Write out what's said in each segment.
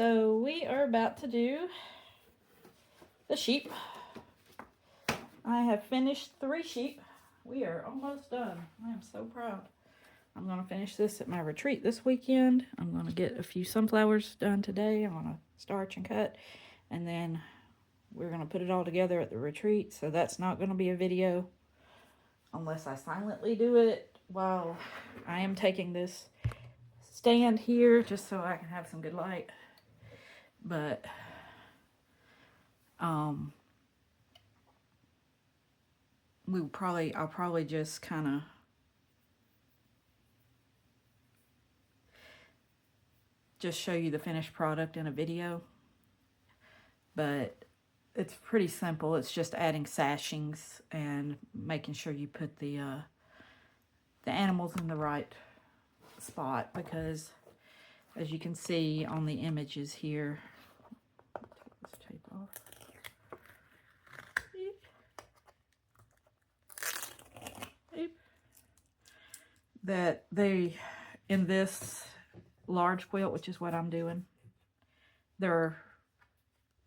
So we are about to do the sheep. I have finished 3 sheep. We are almost done. I am so proud. I'm going to finish this at my retreat this weekend. I'm going to get a few sunflowers done today. I'm going to starch and cut. And then we're going to put it all together at the retreat. So that's not going to be a video unless I silently do it while I am taking this stand here just so I can have some good light. But I'll probably just kind of show you the finished product in a video. But it's pretty simple. It's just adding sashings and making sure you put the animals in the right spot, because as you can see on the images here, take this tape off. That they, in this large quilt, which is what I'm doing, the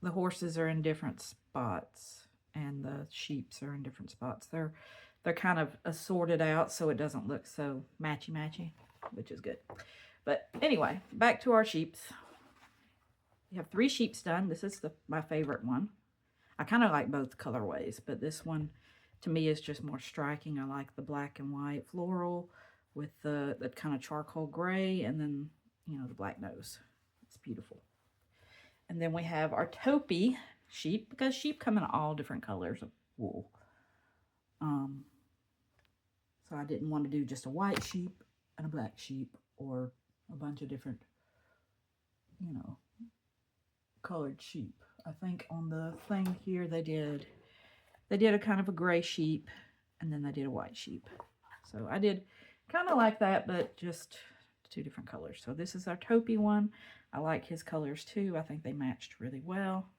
horses are in different spots and the sheeps are in different spots. They're kind of assorted out so it doesn't look so matchy, which is good. But anyway, back to our sheeps. We have 3 sheeps done. This is my favorite one. I kind of like both colorways, but this one to me is just more striking. I like the black and white floral with the kind of charcoal gray, and then, you know, the black nose. It's beautiful. And then we have our taupey sheep, because sheep come in all different colors of wool. So I didn't want to do just a white sheep and a black sheep, or a bunch of different, you know, colored sheep. I think on the thing here they did a kind of a gray sheep, and then they did a white sheep. So I did kind of like that, but just 2 different colors. So this is our taupey one. I like his colors too. I think they matched really well.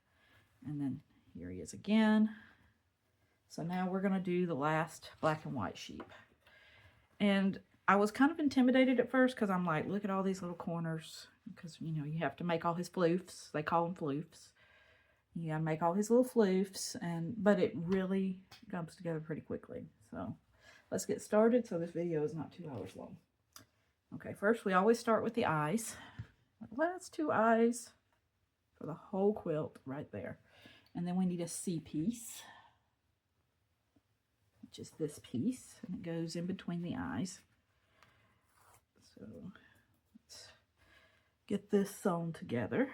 And then here he is again. So now we're going to do the last black and white sheep. And I was kind of intimidated at first, because I'm like, look at all these little corners. Because, you know, you have to make all his floofs. They call them floofs. You gotta make all his little floofs, but it really comes together pretty quickly. So let's get started so this video is not 2 hours long. Okay, first we always start with the eyes. The last 2 eyes for the whole quilt right there. And then we need a C piece, which is this piece, and it goes in between the eyes. So let's get this sewn together.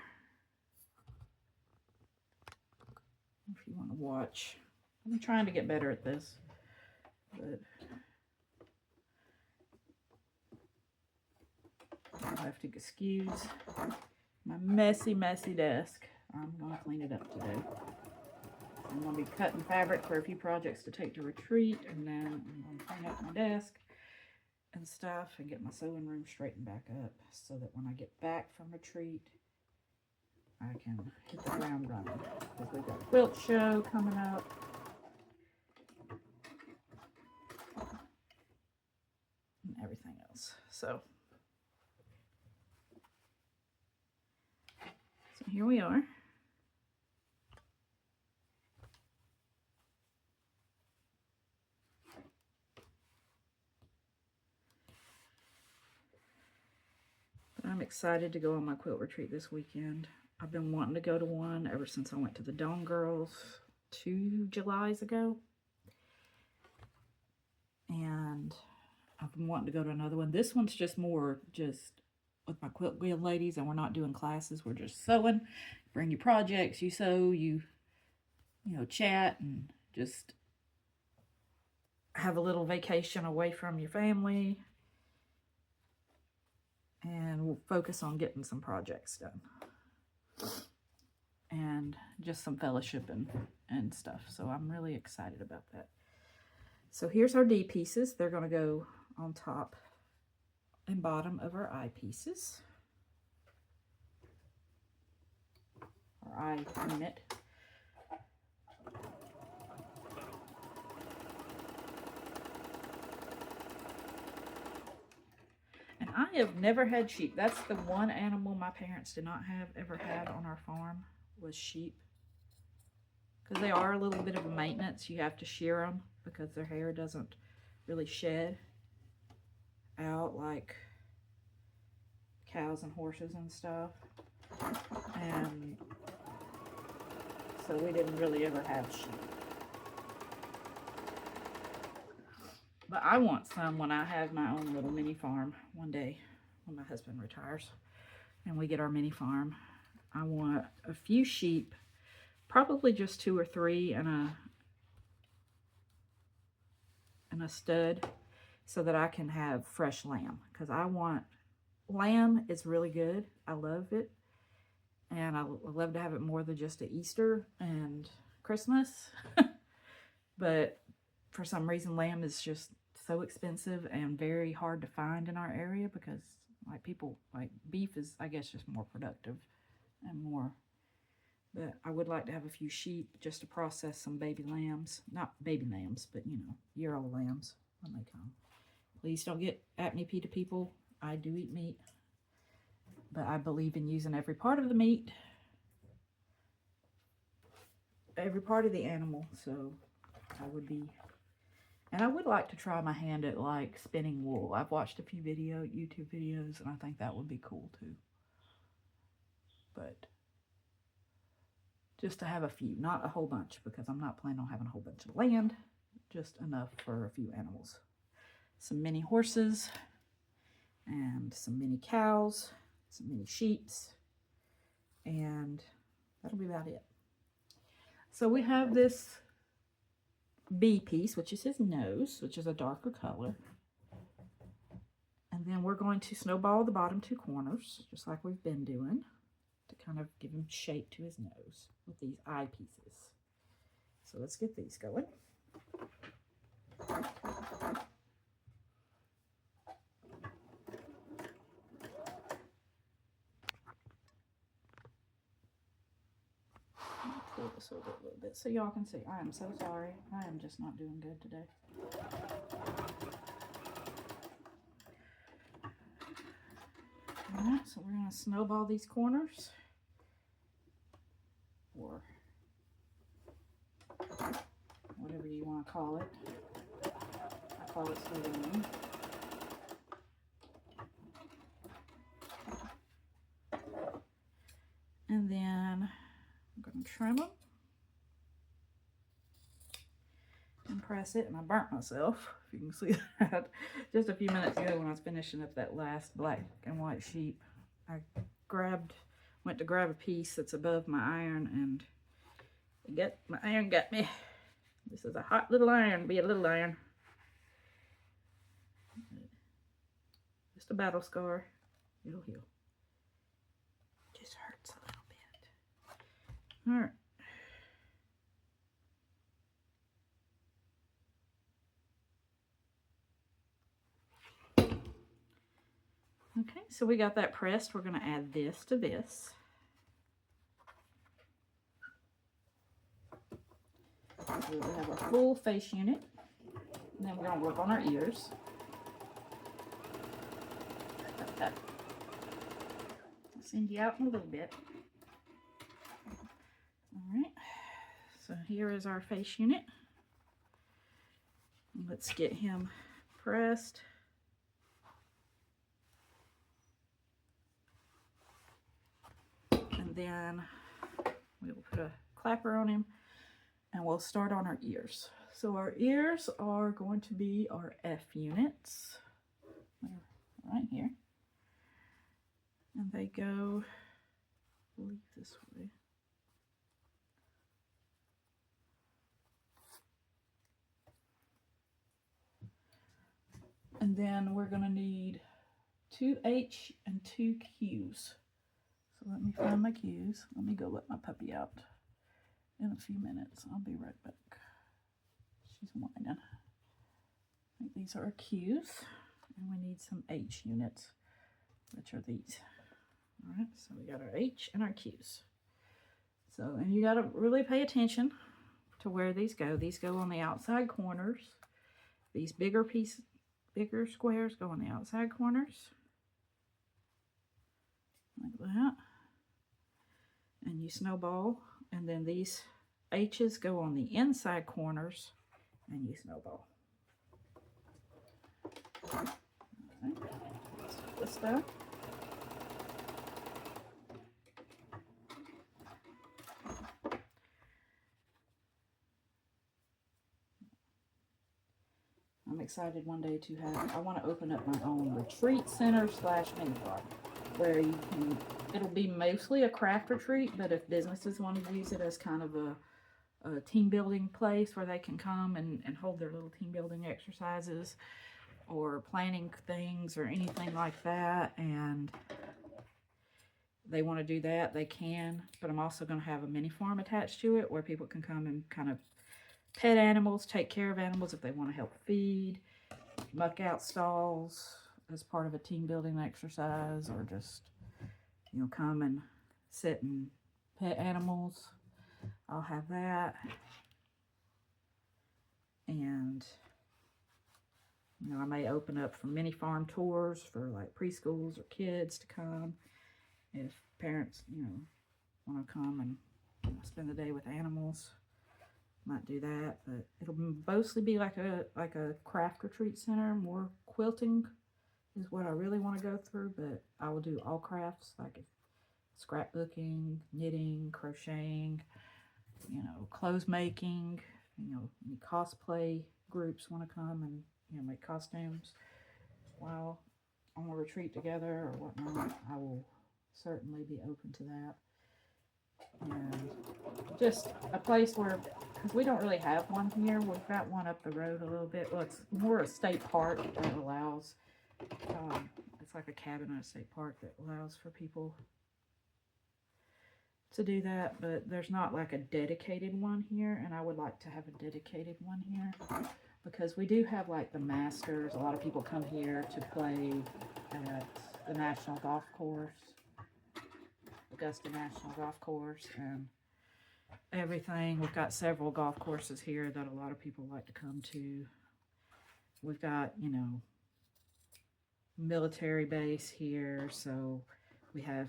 If you want to watch, I'm trying to get better at this, but I'll have to excuse my messy desk. I'm going to clean it up today. I'm going to be cutting fabric for a few projects to take to retreat, and then I'm going to clean up my desk and stuff and get my sewing room straightened back up so that when I get back from retreat, I can hit the ground running, because we've got a quilt show coming up. And everything else. So here we are. But I'm excited to go on my quilt retreat this weekend. I've been wanting to go to one ever since I went to the Dawn Girls 2 Julys ago. And I've been wanting to go to another one. This one's just more with my Quilt Guild ladies, and we're not doing classes. We're just sewing. Bring your projects, you sew, you know, chat, and just have a little vacation away from your family. And we'll focus on getting some projects done. And just some fellowship and stuff. So I'm really excited about that. So here's our D pieces. They're going to go on top and bottom of our I pieces. Our I unit. And I have never had sheep. That's the one animal my parents did not ever have on our farm was sheep. Because they are a little bit of a maintenance. You have to shear them because their hair doesn't really shed out like cows and horses and stuff. And so we didn't really ever have sheep. But I want some when I have my own little mini farm one day when my husband retires and we get our mini farm. I want a few sheep, probably just 2 or 3 and a stud so that I can have fresh lamb. Because lamb is really good. I love it. And I love to have it more than just at Easter and Christmas. But for some reason, lamb is just so expensive and very hard to find in our area because beef is, I guess, just more productive and more. But I would like to have a few sheep just to process some baby lambs. Not baby lambs, but, year-old lambs when they come. Please don't get at me, PETA people. I do eat meat. But I believe in using every part of the meat. Every part of the animal. So and I would like to try my hand at like spinning wool. I've watched a few YouTube videos, and I think that would be cool too. But just to have a few, not a whole bunch, because I'm not planning on having a whole bunch of land, just enough for a few animals. Some mini horses, and some mini cows, some mini sheeps, and that'll be about it. So we have this B piece, which is his nose, which is a darker color. And then we're going to snowball the bottom 2 corners, just like we've been doing, to kind of give him shape to his nose with these eye pieces. So let's get these going. Pull this over a little bit so y'all can see. I am so sorry. I am just not doing good today. Alright, so we're going to snowball these corners. Or whatever you want to call it. I call it snowballing. And then I'm going to trim them and press it. And I burnt myself, if you can see that, just a few minutes ago when I was finishing up that last black and white sheep. I went to grab a piece that's above my iron, and my iron got me. This is a hot little iron, be a little iron. Just a battle scar. It'll heal. Just hurts a little bit. All right. Okay, so we got that pressed. We're going to add this to this. We'll have a full face unit. And then we're going to work on our ears. I'll send you out in a little bit. Alright, so here is our face unit. Let's get him pressed. And then we'll put a clapper on him and we'll start on our ears. So our ears are going to be our F units. They're right here. And they go, I believe, this way. And then we're going to need 2 H and 2 Q's. So let me find my Q's. Let me go let my puppy out in a few minutes. I'll be right back. She's whining. I think these are our Q's. And we need some H units, which are these. All right, so we got our H and our Q's. So, and you got to really pay attention to where these go. These go on the outside corners. These bigger squares go on the outside corners. like that. And you snowball, and then these H's go on the inside corners, and you snowball. All right. Let's put this down. I'm excited one day to have, I want to open up my own retreat center slash mini farm where you can, it'll be mostly a craft retreat, but if businesses want to use it as kind of a team building place where they can come and hold their little team building exercises or planning things or anything like that, and they want to do that, they can. But I'm also going to have a mini farm attached to it where people can come and kind of pet animals, take care of animals if they want to help feed, muck out stalls as part of a team building exercise, or just, you know, come and sit and pet animals. I'll have that. And, you know, I may open up for mini farm tours for like preschools or kids to come. If parents, you know, want to come and, you know, spend the day with animals, might do that. But it'll mostly be like a craft retreat center. More quilting is what I really want to go through, but I will do all crafts, like scrapbooking, knitting, crocheting, you know, clothes making. You know, any cosplay groups want to come and, you know, make costumes while on a retreat together or whatnot, I will certainly be open to that. And just a place where, because we don't really have one here, we've got one up the road a little bit. Well, it's more a state park that allows, it's like a cabin in a state park that allows for people to do that, but there's not like a dedicated one here, and I would like to have a dedicated one here because we do have like the Masters. A lot of people come here to play at the National Golf Course, Augusta National Golf Course, and everything. We've got several golf courses here that a lot of people like to come to. We've got, you know, military base here, so we have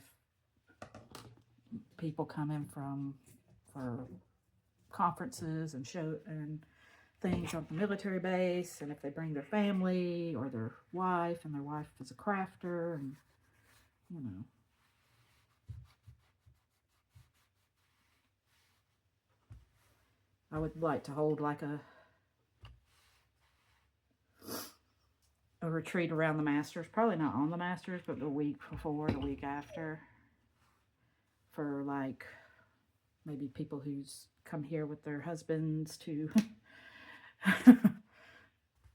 people coming for conferences and show and things on the military base, and if they bring their family or their wife, and their wife is a crafter, and, you know, I would like to hold like a retreat around the Masters, probably not on the Masters, but the week before, the week after, for like maybe people who's come here with their husbands to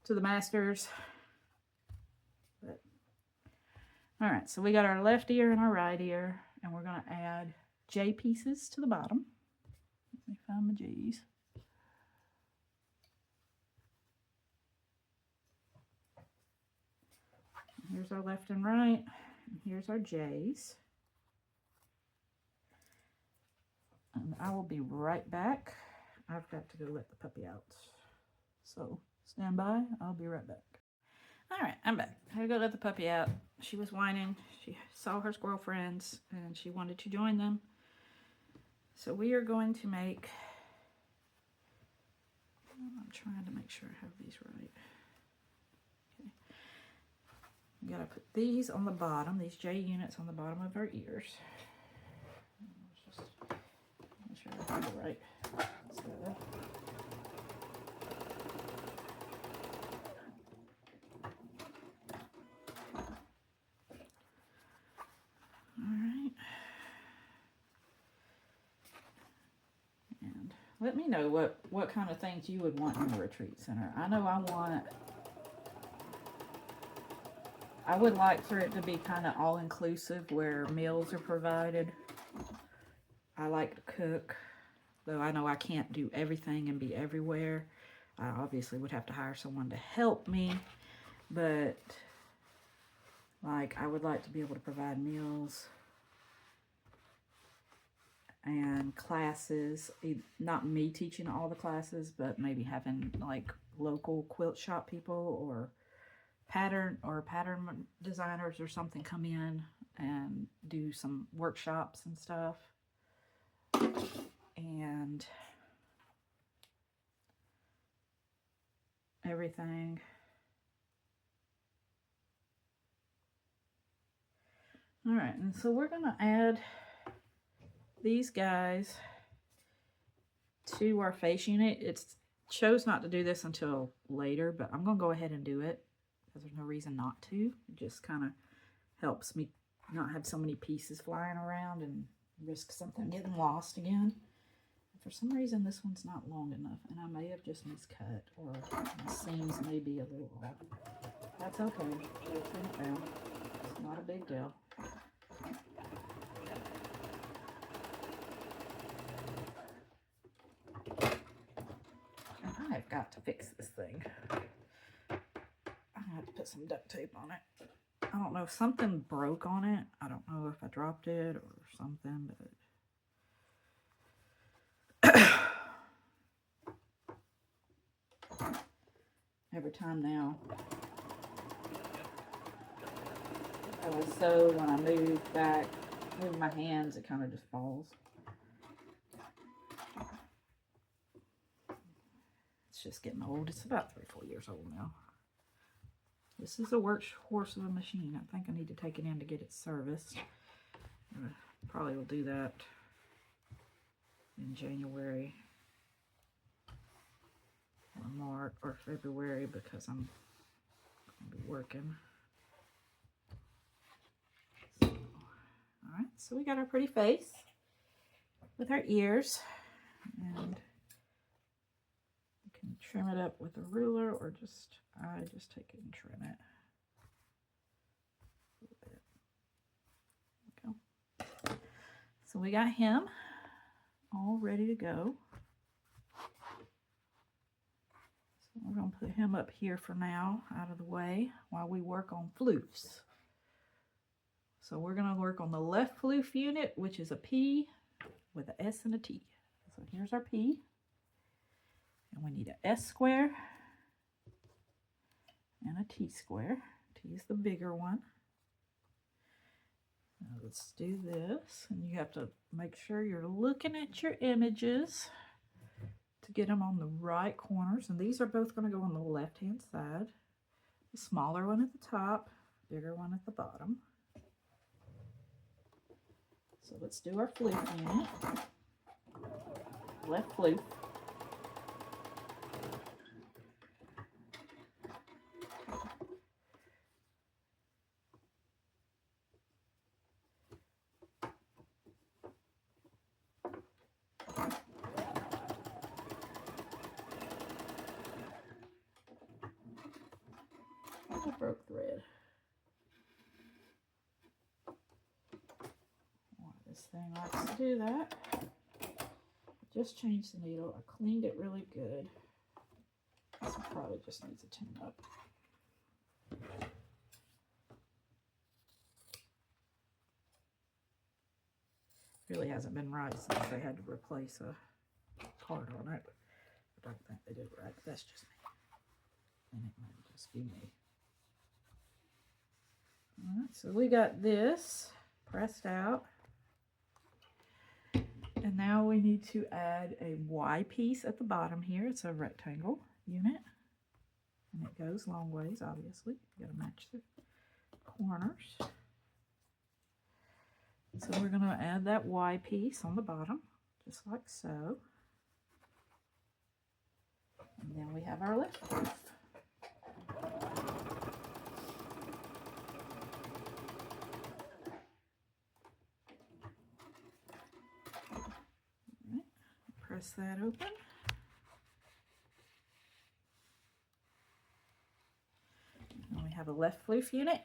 to the Masters. But all right, so we got our left ear and our right ear, and we're going to add J pieces to the bottom. Let me find my J's. Here's our left and right, and here's our J's. And I will be right back. I've got to go let the puppy out. So stand by, I'll be right back. All right, I'm back. I had to go let the puppy out. She was whining. She saw her squirrel friends and she wanted to join them. So we are going to make, I'm trying to make sure I have these right. Okay. We gotta put these on the bottom, these J units on the bottom of our ears. Let's just make sure I have it right. So, let me know what kind of things you would want in a retreat center. I know I would like for it to be kind of all-inclusive where meals are provided. I like to cook, though I know I can't do everything and be everywhere. I obviously would have to hire someone to help me, but like I would like to be able to provide meals and classes, not me teaching all the classes, but maybe having like local quilt shop people or pattern designers or something come in and do some workshops and stuff. And everything. All right, and so we're gonna add these guys to our face unit. It chose not to do this until later, but I'm gonna go ahead and do it because there's no reason not to. It just kind of helps me not have so many pieces flying around and risk something getting lost again. For some reason, this one's not long enough, and I may have just miscut, or the seams may be a little off. That's okay. We'll trim it down. It's not a big deal. And I've got to fix this thing. I have to put some duct tape on it. I don't know if something broke on it. I don't know if I dropped it or something, but every time now I sew, when I move my hands, it kind of just falls. It's just getting old. It's about 3 or 4 years old now. This is a workhorse of a machine. I think I need to take it in to get it serviced. Probably will do that in January or March or February because I'm going to be working. So, all right, so we got our pretty face with our ears, and you can trim it up with a ruler, or I just take it and trim it a little bit. There we go. So we got him all ready to go. So we're going to put him up here for now, out of the way, while we work on floofs. So we're going to work on the left floof unit, which is a P with an S and a T. So here's our P. And we need an S square and a T square. T is the bigger one. Now let's do this. And you have to make sure you're looking at your images to get them on the right corners. And these are both going to go on the left-hand side. The smaller one at the top, bigger one at the bottom. So let's do our floof unit. Left floof. I broke thread. Why this thing likes to do that. I just changed the needle. I cleaned it really good. This probably just needs a tune up. Really hasn't been right since they had to replace a part on it. I don't think they did it right. That's just me. And it might just be me. Alright, so we got this pressed out. And now we need to add a Y piece at the bottom here. It's a rectangle unit. And it goes long ways, obviously. You gotta match the corners. So we're gonna add that Y piece on the bottom, just like so. And then we have our left floof. Press that open. And we have a left floof unit.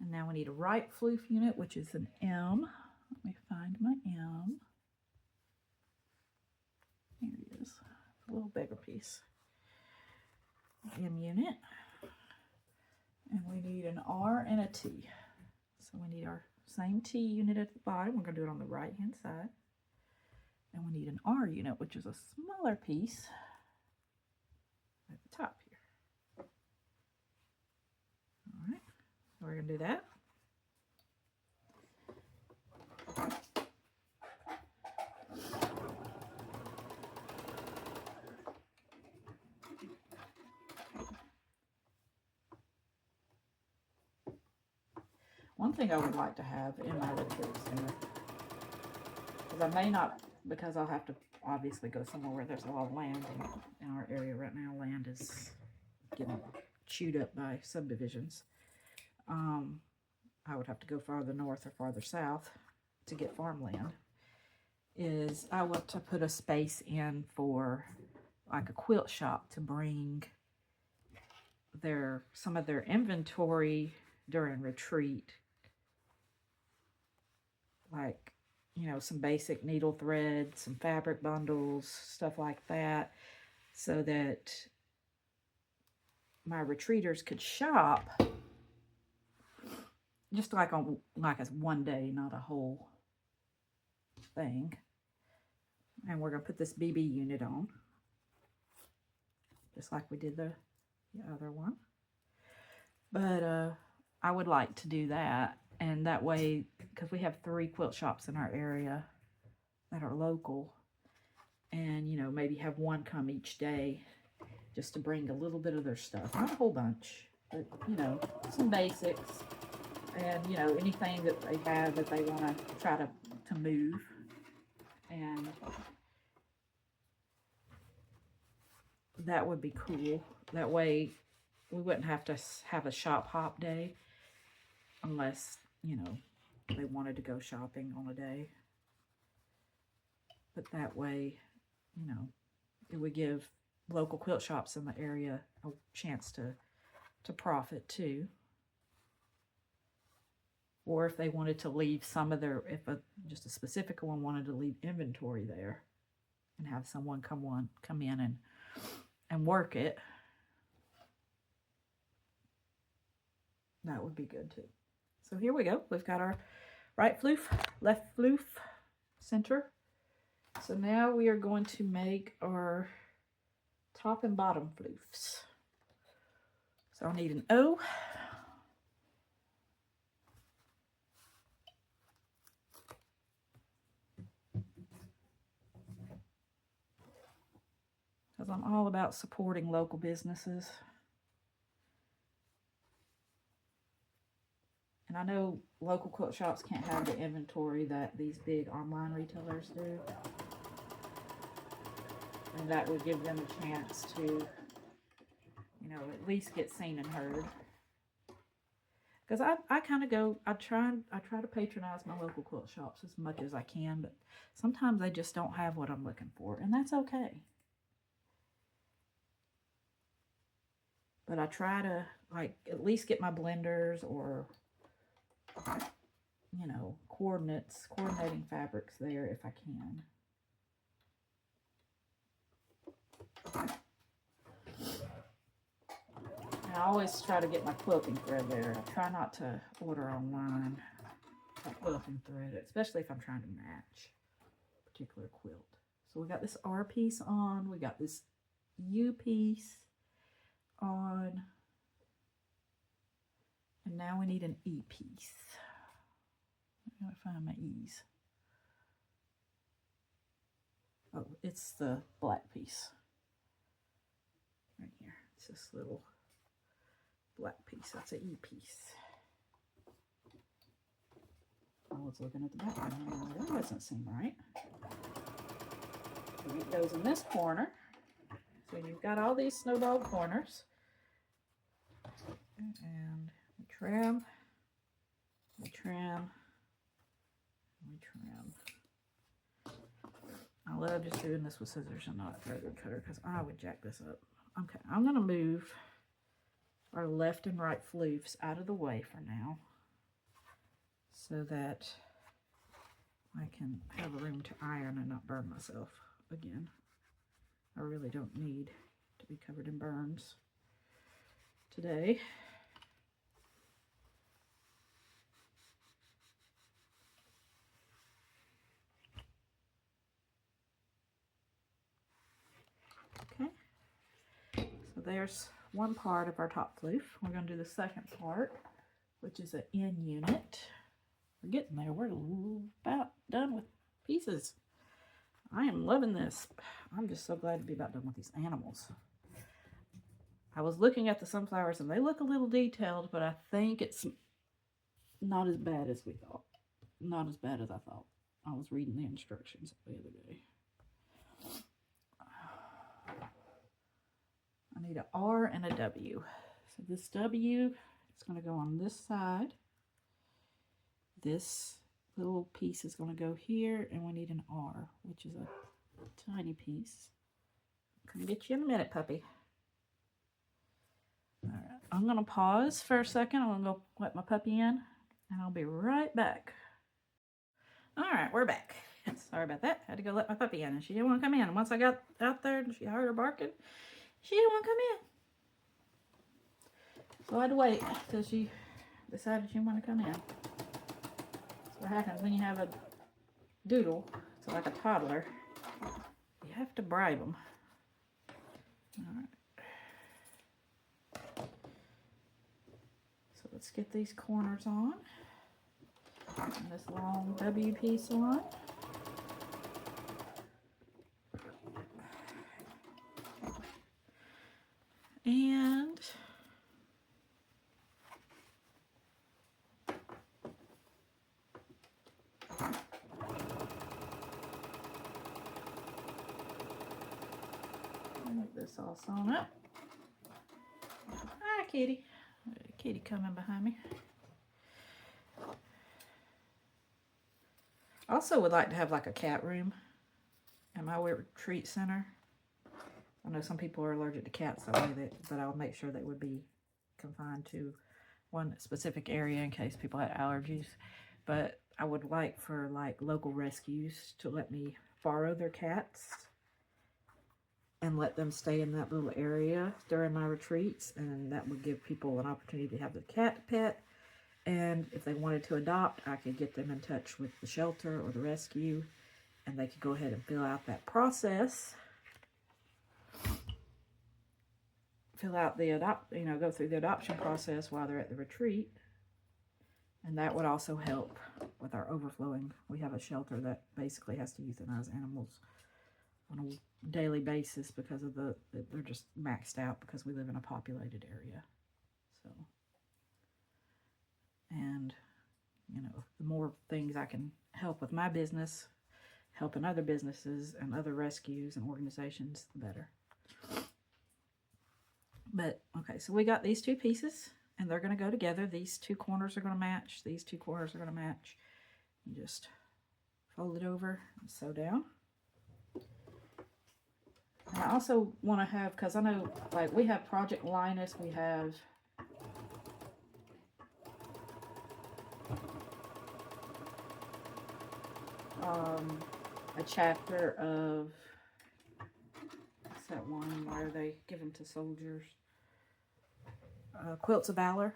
And now we need a right floof unit, which is an M. Let me find my M. Here it is. A little bigger piece. M unit. And we need an R and a T. So we need our same T unit at the bottom. We're going to do it on the right hand side. And we need an R unit, which is a smaller piece at the top here. All right. We're going to do that. One thing I would like to have in my retreat center, because I may not, because I'll have to obviously go somewhere where there's a lot of land in our area right now. Land is getting chewed up by subdivisions. I would have to go farther north or farther south to get farmland. Is I want to put a space in for like a quilt shop to bring some of their inventory during retreat, like, you know, some basic needle thread, some fabric bundles, stuff like that, so that my retreaters could shop just like as one day, not a whole thing. And we're going to put this BB unit on, just like we did the other one. But I would like to do that, and that way, because we have 3 quilt shops in our area that are local, and, you know, maybe have one come each day just to bring a little bit of their stuff. Not a whole bunch, but, you know, some basics. And, you know, anything that they have that they want to try to move. And that would be cool. That way we wouldn't have to have a shop hop day unless, you know, they wanted to go shopping on a day. But that way, you know, it would give local quilt shops in the area a chance to profit too. Or if they wanted to leave some of their, just a specific one wanted to leave inventory there and have someone come in and work it, that would be good too. So here we go. We've got our right floof, left floof, center. So now we are going to make our top and bottom floofs. So I'll need an O. Because I'm all about supporting local businesses. And I know local quilt shops can't have the inventory that these big online retailers do. And that would give them a chance to, you know, at least get seen and heard. Because I kind of go, I try to patronize my local quilt shops as much as I can, but sometimes they just don't have what I'm looking for, and that's okay. But I try to, like, at least get my blenders or, you know, coordinating fabrics there if I can. And I always try to get my quilting thread there. I try not to order online for quilting thread, especially if I'm trying to match a particular quilt. So we got this R piece on, we got this U piece on, and now we need an E piece. I gotta find my E's. Oh, it's the black piece right here. It's this little black piece. That's an E piece. I was looking at the back. That doesn't seem right. It goes in this corner. So you've got all these snowball corners. And we trim, we trim, we trim. I love just doing this with scissors and not a thread cutter because I would jack this up. Okay, I'm going to move our left and right floofs out of the way for now so that I can have room to iron and not burn myself again. I really don't need to be covered in burns today. Okay, so there's one part of our top floof. We're going to do the second part. which is an end unit. We're getting there. We're about done with pieces. I am loving this. I'm just so glad to be about done with these animals. I was looking at the sunflowers and they look a little detailed, but I think it's not as bad as we thought. Not as bad as I thought. I was reading the instructions the other day. I need an R and a W. So this W is going to go on this side. This little piece is going to go here, and we need an R, which is a tiny piece. Come get you in a minute, puppy. All right, I'm going to pause for a second. I'm going to go let my puppy in, and I'll be right back. All right, we're back. Sorry about that. I had to go let my puppy in, and she didn't want to come in. And once I got out there and she heard her barking, she didn't want to come in. So I had to wait till she decided she wanted to come in. That's what happens when you have a doodle. It's like a toddler. You have to bribe them. All right. So let's get these corners on. And this long W piece on. And get this all sewn up. Hi, kitty. Kitty coming behind me. I also would like to have like a cat room at my retreat center. I know some people are allergic to cats, so that I'll make sure they would be confined to one specific area in case people had allergies. But I would like for like local rescues to let me borrow their cats and let them stay in that little area during my retreats, and that would give people an opportunity to have the cat pet. And if they wanted to adopt, I could get them in touch with the shelter or the rescue, and they could go ahead and fill out that process. Fill out the go through the adoption process while they're at the retreat. And that would also help with our overflowing. We have a shelter that basically has to euthanize animals on a daily basis because of they're just maxed out because we live in a populated area. So, and the more things I can help with my business, helping other businesses and other rescues and organizations, the better. But okay, so we got these two pieces and they're going to go together. These two corners are going to match. These two corners are going to match. You just fold it over and sew down. And I also want to have, because I know like we have Project Linus, we have a chapter of, what's that one where they give them to soldiers? Quilts of Valor.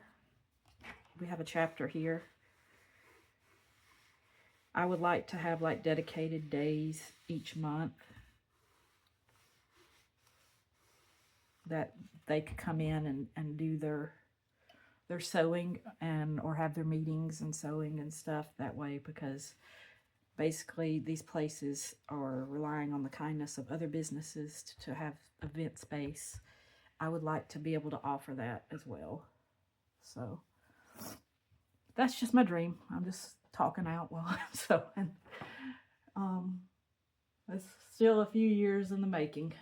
We have a chapter here. I would like to have like dedicated days each month that they could come in and do their sewing or have their meetings and sewing and stuff that way, because basically these places are relying on the kindness of other businesses to have event space. I would like to be able to offer that as well. So that's just my dream. I'm just talking out while I'm sewing. It's still a few years in the making,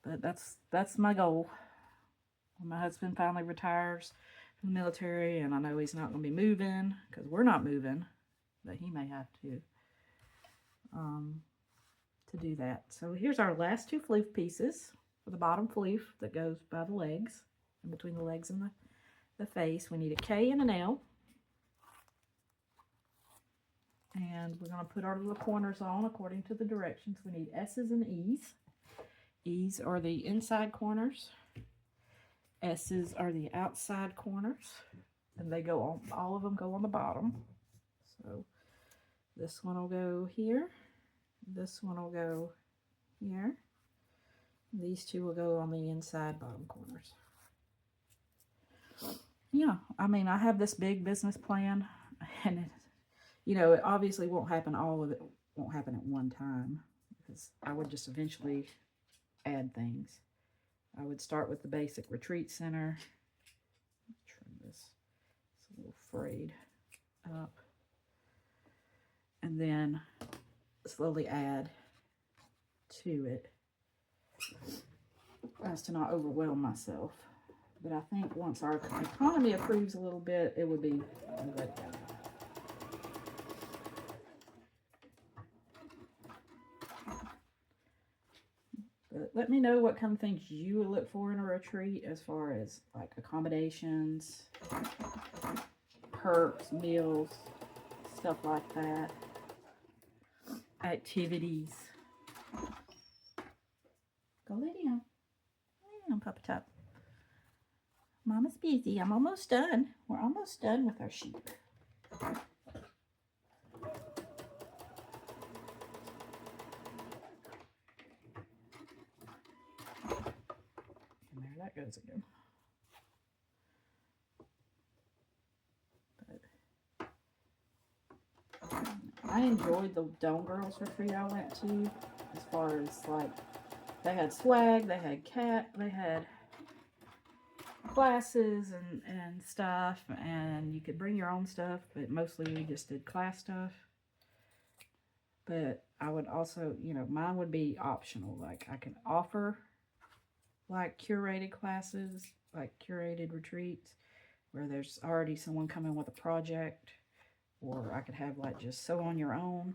but that's my goal. When my husband finally retires from the military, and I know he's not going to be moving because we're not moving, but he may have to do that. So here's our last two floof pieces for the bottom floof that goes by the legs, in between the legs and the face. We need a K and an L. And we're going to put our little corners on according to the directions. We need S's and E's. E's are the inside corners. S's are the outside corners. And they go on, all of them go on the bottom. So this one will go here. This one will go here. These two will go on the inside bottom corners. yeah, I mean, I have this big business plan, and it obviously won't happen. All of it won't happen at one time because I would just eventually add things. I would start with the basic retreat center. Trim this; it's a little frayed up, and then slowly add to it as to not overwhelm myself. But I think once our economy improves a little bit, it would be a great thing. But let me know what kind of things you would look for in a retreat as far as like accommodations, perks, meals, stuff like that, activities. Go lay down. Lay down, Papa Top. Mama's busy. I'm almost done. We're almost done with our sheep. And there that goes again. But I enjoyed the Dome Girls retreat I went to, as far as like they had swag, they had classes and stuff, and you could bring your own stuff, but mostly we just did class stuff. But I would also, mine would be optional. Like I can offer like curated classes, like curated retreats where there's already someone coming with a project, or I could have like just sew on your own,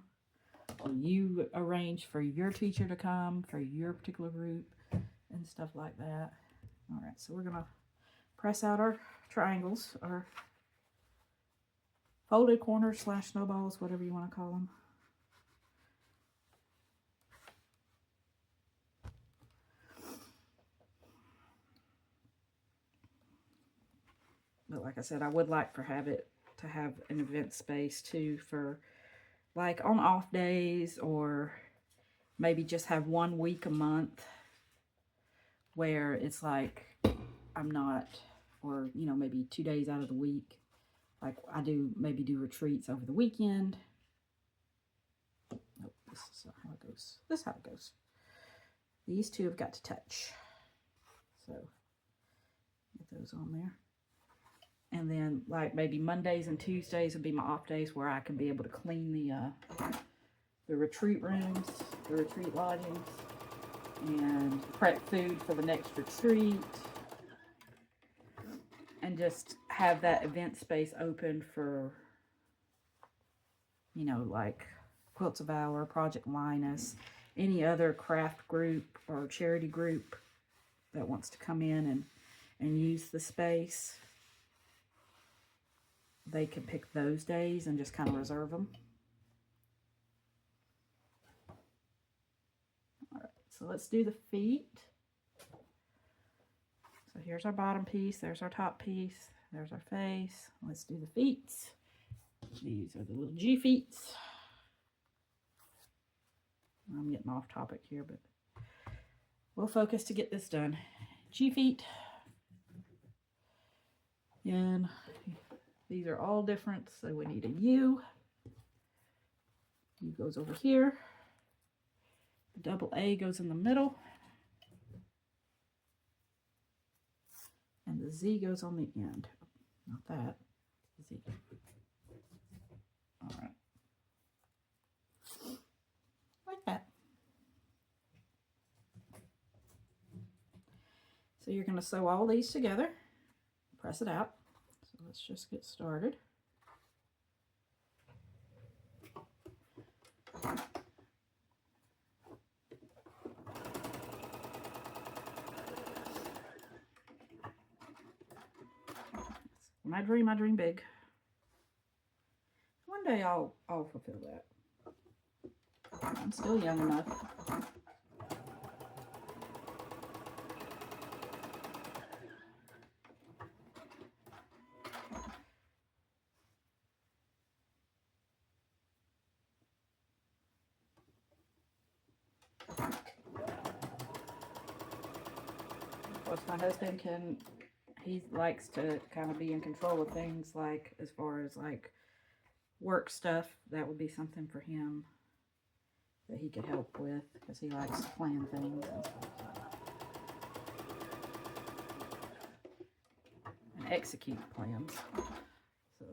or you arrange for your teacher to come for your particular group and stuff like that. All right, so we're gonna press out our triangles, our folded corners / snowballs, whatever you want to call them. But like I said, I would like to have an event space too, for like on off days, or maybe just have 1 week a month where it's like I'm not, or maybe 2 days out of the week, like I maybe do retreats over the weekend. Nope, this is not how it goes. This is how it goes. These two have got to touch, so get those on there. And then like maybe Mondays and Tuesdays would be my off days, where I can be able to clean the retreat rooms, the retreat lodgings, and prep food for the next retreat, and just have that event space open for, like Quilts of Hour, Project Linus, any other craft group or charity group that wants to come in and use the space. They can pick those days and just kind of reserve them. All right, so let's do the feet. So here's our bottom piece, there's our top piece, there's our face. Let's do the feet. These are the little G feet. I'm getting off topic here, but we'll focus to get this done. G feet. And these are all different, so we need a U. U goes over here. The double A goes in the middle. And the Z goes on the end. Not that. Z. All right. Like that. So you're going to sew all these together. Press it out. So let's just get started. When I dream big. One day I'll fulfill that. I'm still young enough. Of course, my husband can he likes to kind of be in control of things, like as far as like work stuff. That would be something for him that he could help with, because he likes to plan things and execute plans. So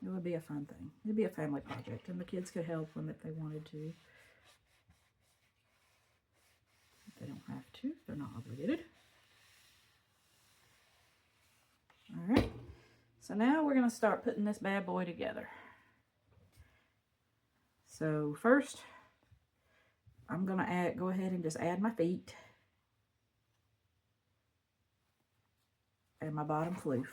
it would be a fun thing. It'd be a family project, and the kids could help them if they wanted to. They don't have to. They're not obligated. All right. So now we're going to start putting this bad boy together. So first, I'm going to go ahead and just add my feet and my bottom floof.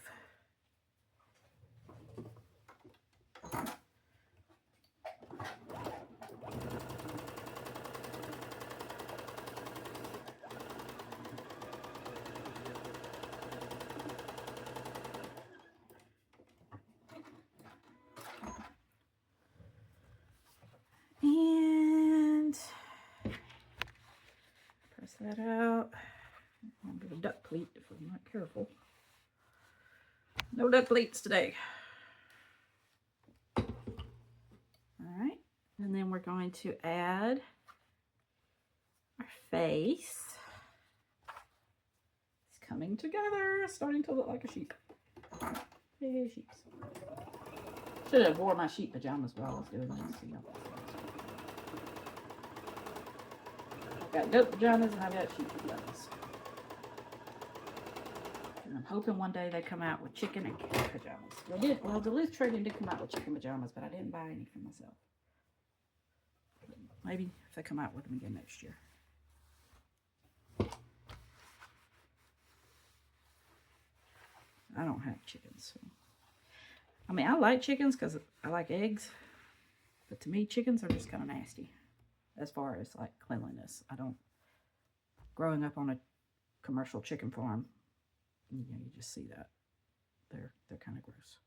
And press that out. I'll get a duck pleat if I'm not careful. No duck pleats today. All right, and then we're going to add our face. It's coming together, starting to look like a sheep. Hey, sheeps. Should have worn my sheep pajamas while I was doing this. You know. I've got goat pajamas and I've got sheep pajamas. And I'm hoping one day they come out with chicken and cat pajamas. Well, Duluth Trading did come out with chicken pajamas, but I didn't buy any for myself. Maybe if they come out with them again next year. I don't have chickens. So. I mean, I like chickens because I like eggs. But to me, chickens are just kind of nasty. As far as like cleanliness. Growing up on a commercial chicken farm, you just see that. They're kind of gross.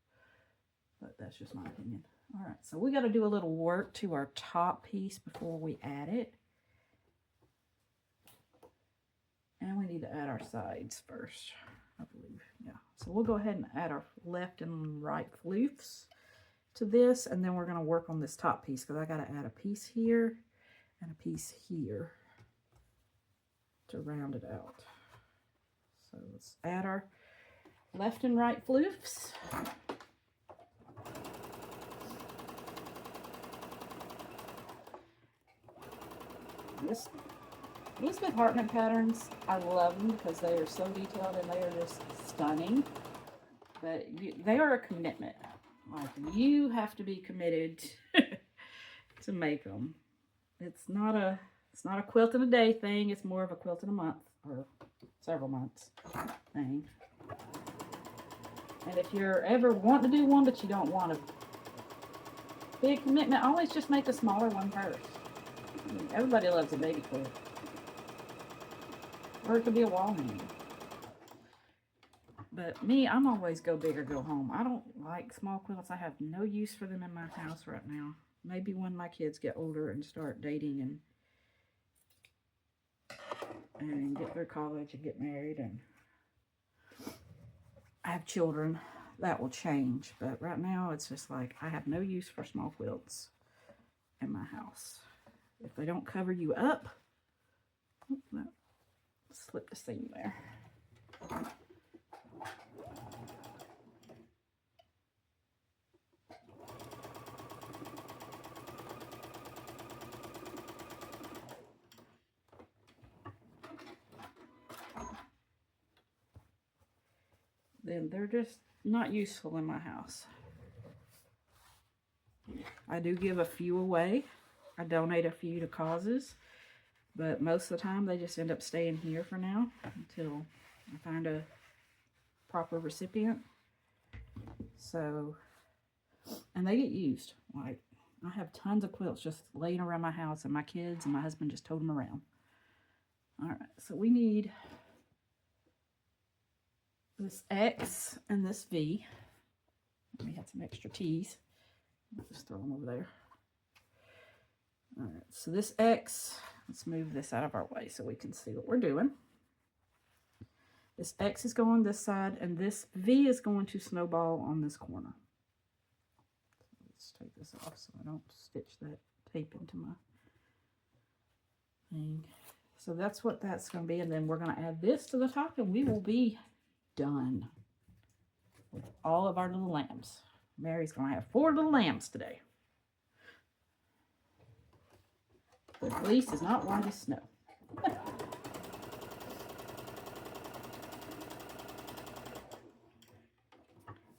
But that's just my opinion. All right, so we got to do a little work to our top piece before we add it. And we need to add our sides first, I believe. Yeah, so we'll go ahead and add our left and right floofs to this, and then we're going to work on this top piece, because I got to add a piece here and a piece here to round it out. So let's add our left and right floofs. Elizabeth Hartman patterns, I love them because they are so detailed and they are just stunning. But they are a commitment. Like, you have to be committed to make them. It's not a quilt in a day thing. It's more of a quilt in a month or several months thing. And if you're ever wanting to do one but you don't want a big commitment, always just make a smaller one first. I mean, everybody loves a baby quilt. Or it could be a wall hanging. But me, I'm always go big or go home. I don't like small quilts. I have no use for them in my house right now. Maybe when my kids get older and start dating and get through college and get married and I have children, that will change. But right now, it's just like, I have no use for small quilts in my house. If they don't cover you up, oh, no, slip the seam there. Then they're just not useful in my house. I do give a few away. I donate a few to causes, but most of the time they just end up staying here for now until I find a proper recipient. So, and they get used. Like, I have tons of quilts just laying around my house, and my kids and my husband just tote them around. All right, so we need this X and this V. We had some extra T's. I'll just throw them over there. All right, so this X, let's move this out of our way so we can see what we're doing. This X is going this side, and this V is going to snowball on this corner. Let's take this off so I don't stitch that tape into my thing. So that's what that's going to be, and then we're going to add this to the top, and we will be done with all of our little lambs. Mary's going to have 4 little lambs today. The fleece is not white as snow.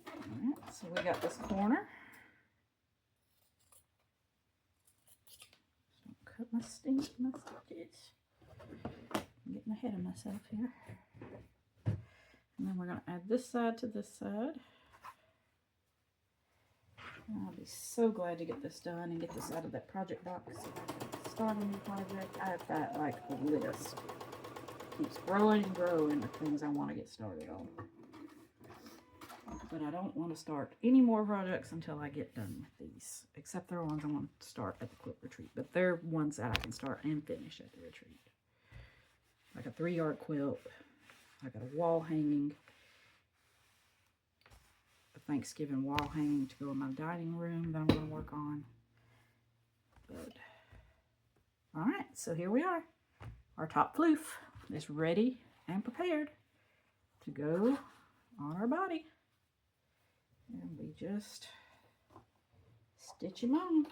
Alright, so we got this corner. Just don't cut my stitch. I'm getting ahead of myself here. And then we're going to add this side to this side. And I'll be so glad to get this done and get this out of that project box. Start a new project. I've got like a list. Keeps growing and growing of things I want to get started on. But I don't want to start any more projects until I get done with these. Except there are ones I want to start at the quilt retreat. But they're ones that I can start and finish at the retreat. Like a 3-yard quilt. I got a wall hanging. A Thanksgiving wall hanging to go in my dining room that I'm going to work on. But, alright, so here we are. Our top floof is ready and prepared to go on our body. And we just stitch him on.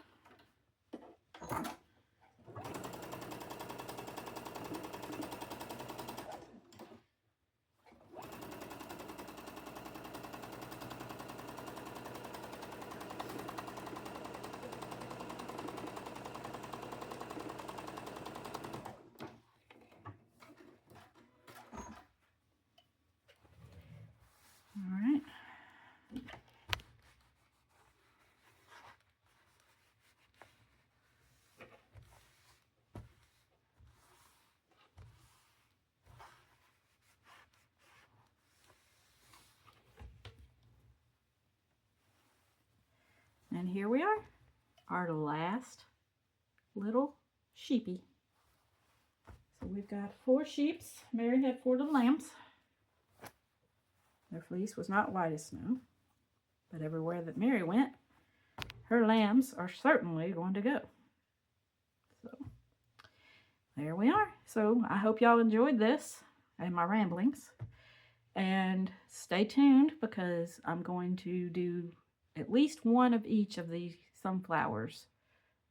And here we are, our last little sheepy. So we've got 4 sheeps. Mary had 4 little lambs. Their fleece was not white as snow, but everywhere that Mary went, her lambs are certainly going to go. So there we are. So I hope y'all enjoyed this and my ramblings. And stay tuned because I'm going to do at least one of each of the sunflowers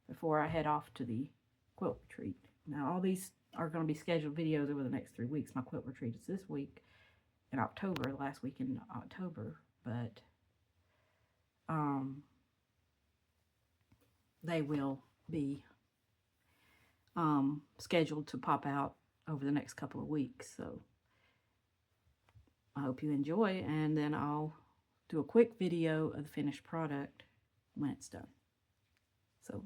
before I head off to the quilt retreat. Now all these are going to be scheduled videos over the next 3 weeks. My quilt retreat is this week in October, last week in October, but they will be scheduled to pop out over the next couple of weeks. So I hope you enjoy, and then I'll do a quick video of the finished product when it's done. So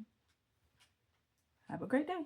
have a great day.